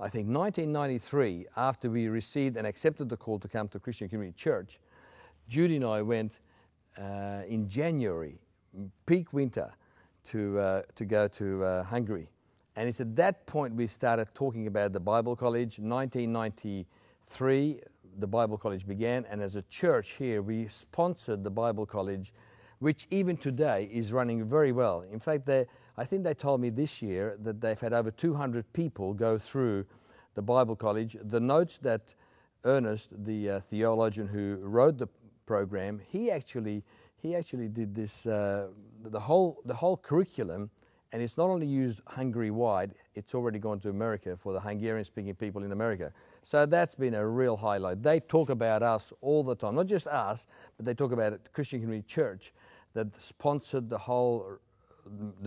I think 1993, after we received and accepted the call to come to Christian Community Church, Judy and I went in January, peak winter, to go to Hungary. And it's at that point we started talking about the Bible College. 1993, the Bible College began, and as a church here, we sponsored the Bible College, which even today is running very well. In fact, I think they told me this year that they've had over 200 people go through the Bible College. The notes that Ernest, the theologian who wrote the program, he actually did this, the whole curriculum, and it's not only used Hungary-wide, it's already gone to America for the Hungarian-speaking people in America. So that's been a real highlight. They talk about us all the time, not just us, but they talk about it, Christian Community Church, that sponsored the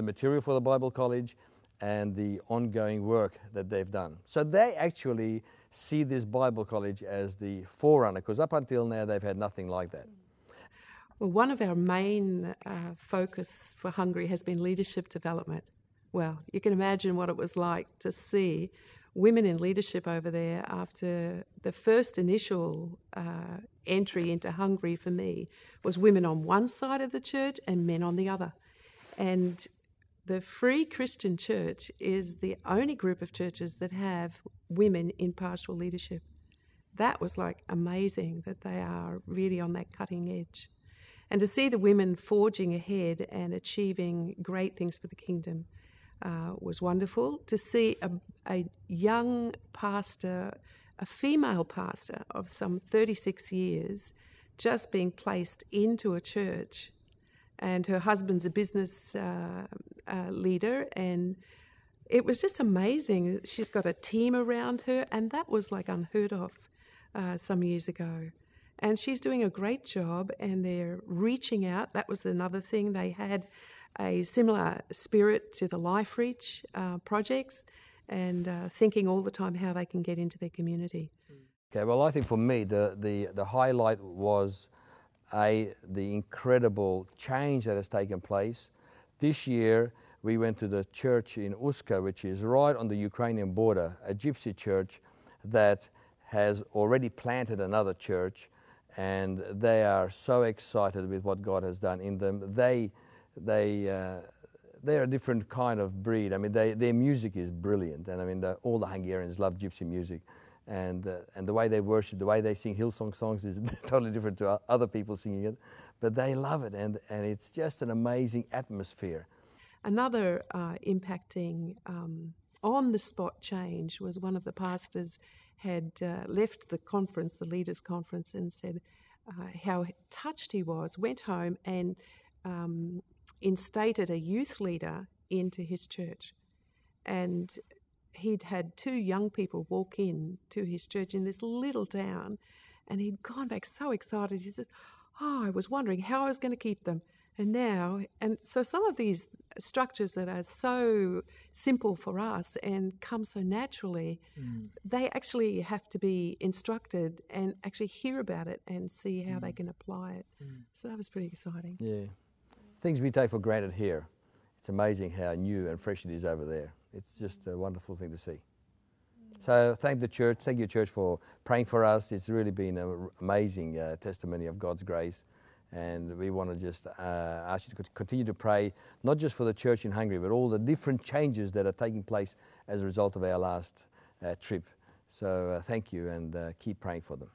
material for the Bible College and the ongoing work that they've done. So they actually see this Bible College as the forerunner, because up until now they've had nothing like that. Well, one of our main focus for Hungary has been leadership development. Well, you can imagine what it was like to see women in leadership over there after the first initial entry into Hungary for me was women on one side of the church and men on the other. And the Free Christian Church is the only group of churches that have women in pastoral leadership. That was like amazing that they are really on that cutting edge. And to see the women forging ahead and achieving great things for the kingdom was wonderful. To see a young pastor, a female pastor of some 36 years, just being placed into a church, and her husband's a business leader, and it was just amazing. She's got a team around her, and that was like unheard of some years ago. And she's doing a great job, and they're reaching out. That was another thing. They had a similar spirit to the Life Reach projects, and thinking all the time how they can get into their community. Okay, well, I think for me the highlight was the incredible change that has taken place. This year we went to the church in Uska, which is right on the Ukrainian border, a gypsy church that has already planted another church, and they are so excited with what God has done in them. They're a different kind of breed. I mean, their music is brilliant, and I mean, all the Hungarians love gypsy music, and the way they worship, the way they sing Hillsong songs is totally different to other people singing it, but they love it, and it's just an amazing atmosphere. Another impacting on-the-spot change was one of the pastors had left the conference, the leaders' conference, and said how touched he was, went home and instated a youth leader into his church. And he'd had 2 young people walk in to his church in this little town, and he'd gone back so excited. He said, I was wondering how I was going to keep them. And so some of these structures that are so simple for us and come so naturally, they actually have to be instructed and actually hear about it and see how they can apply it. So that was pretty exciting. Yeah. Things we take for granted here. It's amazing how new and fresh it is over there. It's just a wonderful thing to see. So thank the church, thank you church for praying for us. It's really been an amazing testimony of God's grace. And we want to just ask you to continue to pray, not just for the church in Hungary, but all the different changes that are taking place as a result of our last trip. So thank you, and keep praying for them.